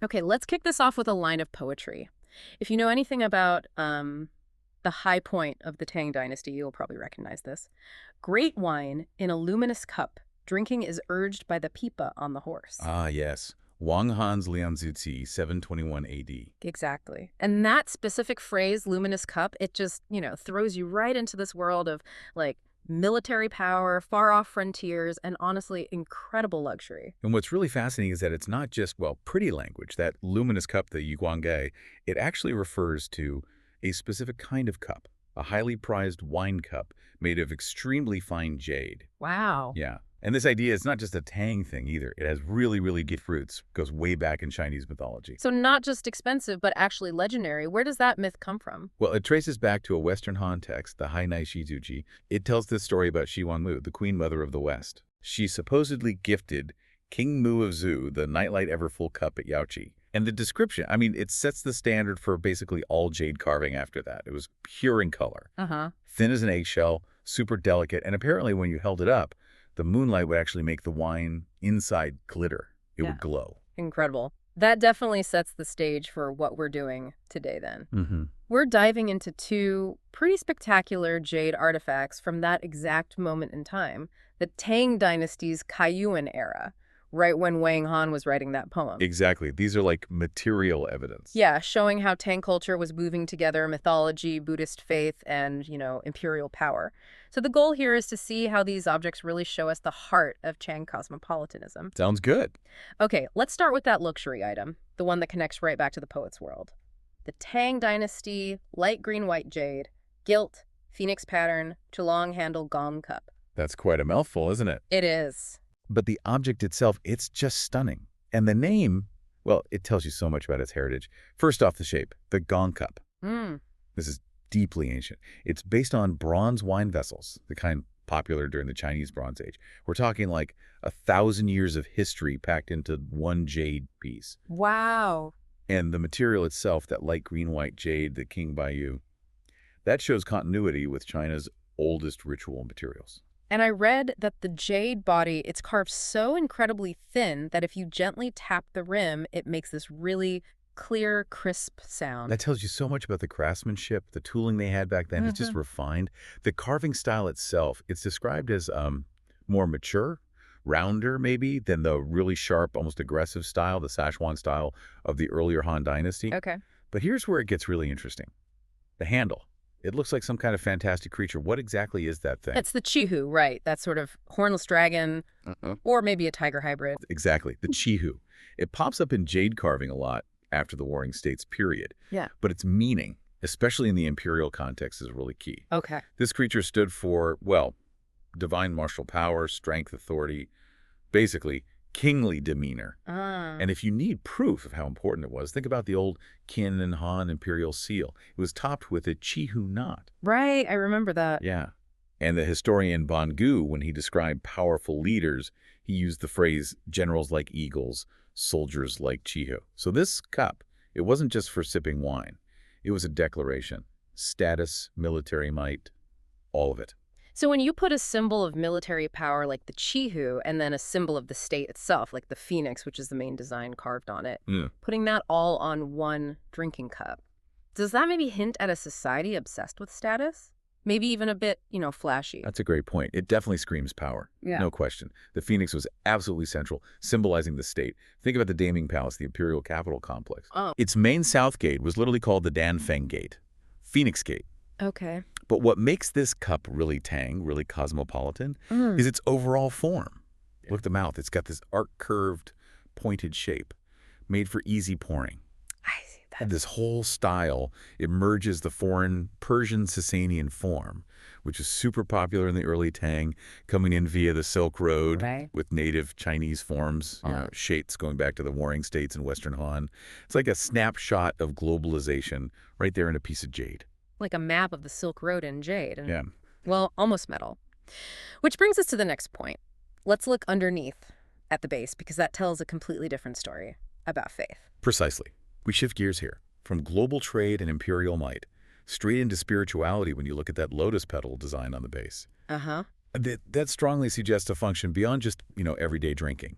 Okay, let's kick this off with a line of poetry. If you know anything about the high point of the Tang Dynasty, you'll probably recognize this. Great wine in a luminous cup. Drinking is urged by the pipa on the horse. Ah, yes. Wang Han's Lianzuzi, 721 AD. Exactly. And that specific phrase, luminous cup, it just, throws you right into this world of like military power, far off frontiers, and honestly, incredible luxury. And what's really fascinating is that it's not just, well, pretty language. That luminous cup, the Yuguangge, it actually refers to a specific kind of cup, a highly prized wine cup made of extremely fine jade. Wow. Yeah. And this idea is not just a Tang thing either. It has really, really deep roots. Goes way back in Chinese mythology. So not just expensive, but actually legendary. Where does that myth come from? Well, it traces back to a Western Han text, the Hainai Shizuji. It tells this story about Shi Huangmu, the Queen Mother of the West. She supposedly gifted King Mu of Zhou the nightlight ever full cup at Yaoqi. And the description, I mean, it sets the standard for basically all jade carving after that. It was pure in color, thin as an eggshell, super delicate, and apparently when you held it up, the moonlight would actually make the wine inside glitter. It would glow. Incredible. That definitely sets the stage for what we're doing today then. Mm-hmm. We're diving into two pretty spectacular jade artifacts from that exact moment in time, the Tang Dynasty's Kaiyuan era, right when Wang Han was writing that poem. Exactly. These are like material evidence. Yeah, showing how Tang culture was moving together mythology, Buddhist faith, and, imperial power. So the goal here is to see how these objects really show us the heart of Chang cosmopolitanism. Sounds good. Okay, let's start with that luxury item, the one that connects right back to the poet's world. The Tang Dynasty, light green-white jade, gilt, phoenix pattern, Chulong handle gong cup. That's quite a mouthful, isn't it? It is. But the object itself, it's just stunning. And the name, well, it tells you so much about its heritage. First off, the shape, the gong cup. This is deeply ancient. It's based on bronze wine vessels, the kind popular during the Chinese Bronze Age. We're talking like 1,000 years of history packed into one jade piece. Wow. And the material itself, that light green-white jade, the King Baiyu, that shows continuity with China's oldest ritual materials. And I read that the jade body, it's carved so incredibly thin that if you gently tap the rim, it makes this really clear, crisp sound. That tells you so much about the craftsmanship, the tooling they had back then. It's just refined. The carving style itself, it's described as more mature, rounder maybe, than the really sharp, almost aggressive style, the Szechuan style of the earlier Han Dynasty. Okay. But here's where it gets really interesting. The handle. It looks like some kind of fantastic creature. What exactly is that thing? It's the Chihu, right? That sort of hornless dragon, or maybe a tiger hybrid. Exactly, the Chihu. It pops up in jade carving a lot after the Warring States period. Yeah. But its meaning, especially in the imperial context, is really key. Okay. This creature stood for, well, divine martial power, strength, authority, basically kingly demeanor. And if you need proof of how important it was, think about the old Qin and Han imperial seal. It was topped with a Chihu knot. Right, I remember that. Yeah. And the historian Ban Gu, when he described powerful leaders, he used the phrase generals like eagles, soldiers like Chihu. So this cup, it wasn't just for sipping wine. It was a declaration. Status, military might, all of it. So when you put a symbol of military power like the Chihu and then a symbol of the state itself, like the phoenix, which is the main design carved on it, putting that all on one drinking cup, does that maybe hint at a society obsessed with status? Maybe even a bit, flashy. That's a great point. It definitely screams power. Yeah. No question. The phoenix was absolutely central, symbolizing the state. Think about the Daming Palace, the imperial capital complex. Oh. Its main south gate was literally called the Danfeng Gate, Phoenix Gate. Okay. But what makes this cup really Tang, really cosmopolitan, is its overall form. Look at the mouth. It's got this arc-curved, pointed shape, made for easy pouring. I see that. And this whole style, it merges the foreign Persian Sasanian form, which is super popular in the early Tang, coming in via the Silk Road with native Chinese forms, shapes going back to the Warring States and Western Han. It's like a snapshot of globalization right there in a piece of jade. Like a map of the Silk Road in jade. And, Yeah. well, almost metal. Which brings us to the next point. Let's look underneath at the base because that tells a completely different story about faith. Precisely. We shift gears here from global trade and imperial might straight into spirituality when you look at that lotus petal design on the base. Uh-huh. That strongly suggests a function beyond just, everyday drinking.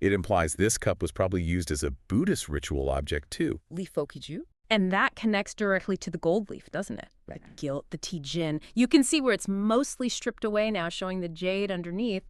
It implies this cup was probably used as a Buddhist ritual object, too. Leaf Fokiju. And that connects directly to the gold leaf, doesn't it? The gilt, the Tijin. You can see where it's mostly stripped away now, showing the jade underneath.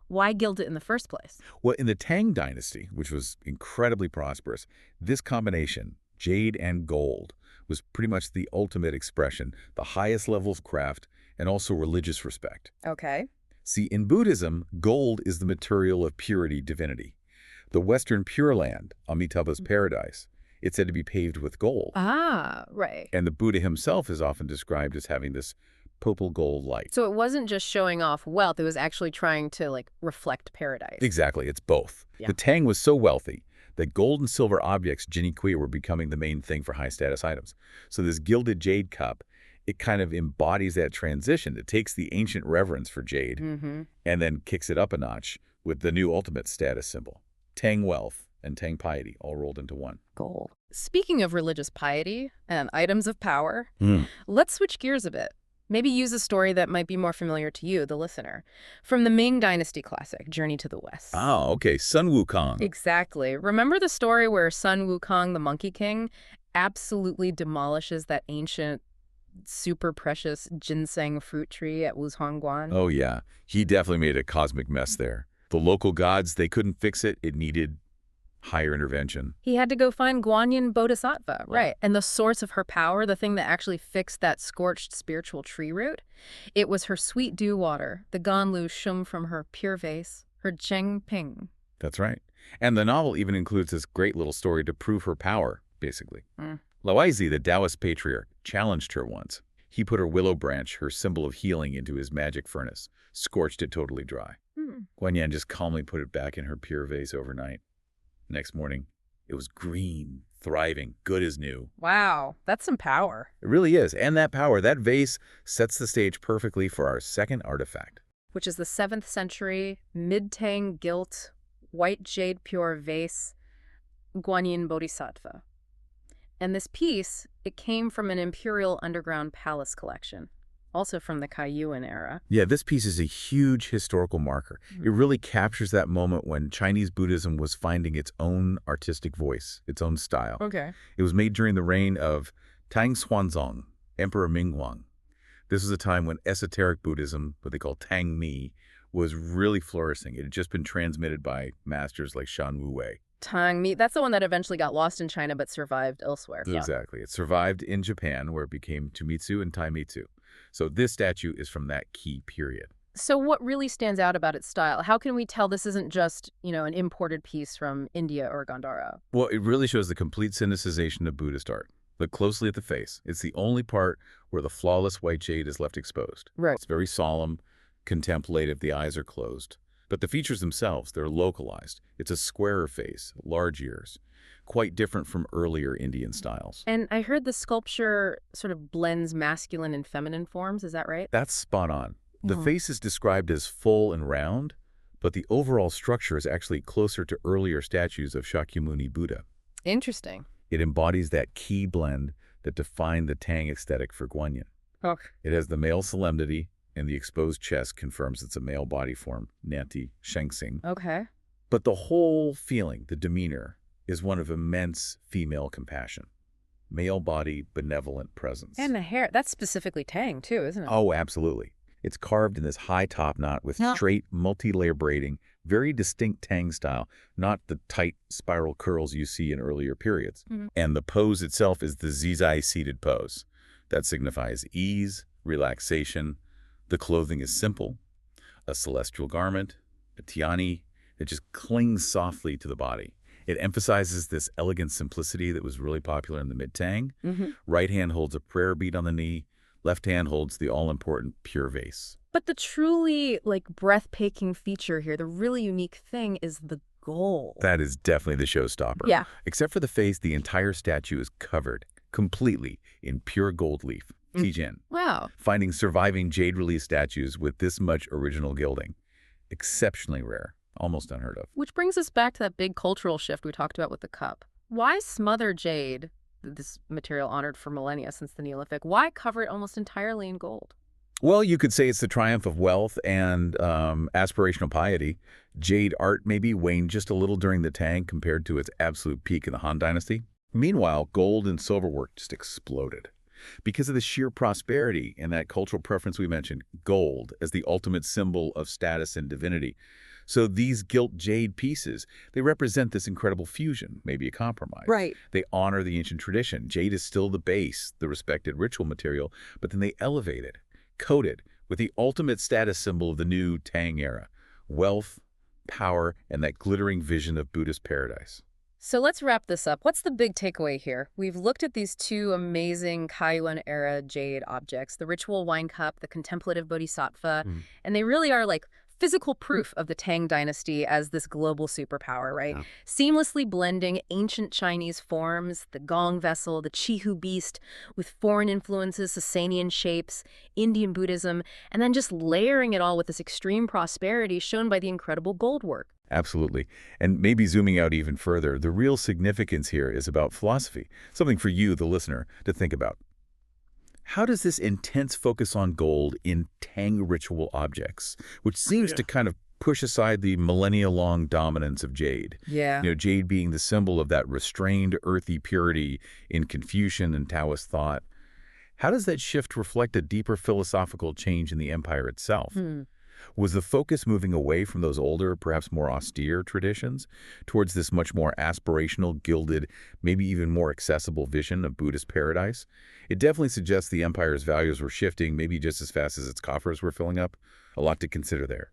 Why gild it in the first place? Well, in the Tang Dynasty, which was incredibly prosperous, this combination, jade and gold, was pretty much the ultimate expression, the highest level of craft, and also religious respect. Okay. See, in Buddhism, gold is the material of purity, divinity. The Western Pure Land, Amitabha's paradise, it's said to be paved with gold. Ah, right. And the Buddha himself is often described as having this purple gold light. So it wasn't just showing off wealth, it was actually trying to, like, reflect paradise. Exactly, it's both. Yeah. The Tang was so wealthy that gold and silver objects, jinikuya, were becoming the main thing for high-status items. So this gilded jade cup, it kind of embodies that transition. It takes the ancient reverence for jade and then kicks it up a notch with the new ultimate status symbol. Tang wealth and Tang piety all rolled into one. Gold. Speaking of religious piety and items of power, let's switch gears a bit. Maybe use a story that might be more familiar to you, the listener. From the Ming Dynasty classic, Journey to the West. Oh, okay. Sun Wukong. Exactly. Remember the story where Sun Wukong, the Monkey King, absolutely demolishes that ancient, super precious ginseng fruit tree at Wuzhongguan? Oh, yeah. He definitely made a cosmic mess there. The local gods, they couldn't fix it. It needed higher intervention. He had to go find Guanyin Bodhisattva, right? And the source of her power, the thing that actually fixed that scorched spiritual tree root, it was her sweet dew water, the Ganlu Shum from her pure vase, her Cheng Ping. That's right. And the novel even includes this great little story to prove her power, basically. Laozi, the Taoist patriarch, challenged her once. He put her willow branch, her symbol of healing, into his magic furnace, scorched it totally dry. Guanyin just calmly put it back in her pure vase overnight. Next morning, it was green, thriving, good as new. Wow, that's some power. It really is. And that power, that vase, sets the stage perfectly for our second artifact. Which is the 7th century, mid-Tang gilt, white jade pure vase, Guanyin Bodhisattva. And this piece, it came from an imperial underground palace collection, also from the Kaiyuan era. Yeah, this piece is a huge historical marker. It really captures that moment when Chinese Buddhism was finding its own artistic voice, its own style. Okay. It was made during the reign of Tang Xuanzong, Emperor Minghuang. This was a time when esoteric Buddhism, what they call Tang Mi, was really flourishing. It had just been transmitted by masters like Shan Wu Wei. Tang Mi, that's the one that eventually got lost in China but survived elsewhere. Exactly. It survived in Japan, where it became Tumitsu and Taimitsu. So this statue is from that key period. So what really stands out about its style? How can we tell this isn't just, an imported piece from India or Gandhara? Well, it really shows the complete syncretization of Buddhist art. Look closely at the face. It's the only part where the flawless white jade is left exposed. Right. It's very solemn, contemplative, the eyes are closed. But the features themselves, they're localized. It's a squarer face, large ears, quite different from earlier Indian styles. And I heard the sculpture sort of blends masculine and feminine forms, is that right? That's spot on. The face is described as full and round, but the overall structure is actually closer to earlier statues of Shakyamuni Buddha. Interesting. It embodies that key blend that defined the Tang aesthetic for Guanyin. Oh. It has the male solemnity, and the exposed chest confirms it's a male body form, Nanti Shengxing. Okay. But the whole feeling, the demeanor, is one of immense female compassion. Male body, benevolent presence. And the hair, that's specifically Tang too, isn't it? Oh, absolutely. It's carved in this high top knot with straight, multi-layer braiding, very distinct Tang style, not the tight spiral curls you see in earlier periods. And the pose itself is the Zizai seated pose. That signifies ease, relaxation. The clothing is simple, a celestial garment, a tiani that just clings softly to the body. It emphasizes this elegant simplicity that was really popular in the mid-Tang. Right hand holds a prayer bead on the knee. Left hand holds the all-important pure vase. But the truly, breathtaking feature here, the really unique thing is the gold. That is definitely the showstopper. Yeah. Except for the face, the entire statue is covered completely in pure gold leaf. Tijin. Wow. Finding surviving jade relief statues with this much original gilding. Exceptionally rare. Almost unheard of. Which brings us back to that big cultural shift we talked about with the cup. Why smother jade, this material honored for millennia since the Neolithic, why cover it almost entirely in gold? Well, you could say it's the triumph of wealth and aspirational piety. Jade art maybe waned just a little during the Tang compared to its absolute peak in the Han Dynasty. Meanwhile, gold and silver work just exploded. Because of the sheer prosperity and that cultural preference we mentioned, gold as the ultimate symbol of status and divinity. So these gilt jade pieces, they represent this incredible fusion, maybe a compromise. Right. They honor the ancient tradition. Jade is still the base, the respected ritual material, but then they elevate it, coat it with the ultimate status symbol of the new Tang era, wealth, power, and that glittering vision of Buddhist paradise. So let's wrap this up. What's the big takeaway here? We've looked at these two amazing Kaiyuan-era jade objects, the ritual wine cup, the contemplative bodhisattva, and they really are like physical proof of the Tang dynasty as this global superpower, right? Yeah. Seamlessly blending ancient Chinese forms, the gong vessel, the Chihu beast, with foreign influences, Sasanian shapes, Indian Buddhism, and then just layering it all with this extreme prosperity shown by the incredible gold work. Absolutely. And maybe zooming out even further, the real significance here is about philosophy, something for you, the listener, to think about. How does this intense focus on gold in Tang ritual objects, which seems to kind of push aside the millennia-long dominance of jade? Yeah. Jade being the symbol of that restrained, earthy purity in Confucian and Taoist thought. How does that shift reflect a deeper philosophical change in the empire itself? Was the focus moving away from those older, perhaps more austere traditions towards this much more aspirational, gilded, maybe even more accessible vision of Buddhist paradise? It definitely suggests the empire's values were shifting, maybe just as fast as its coffers were filling up. A lot to consider there.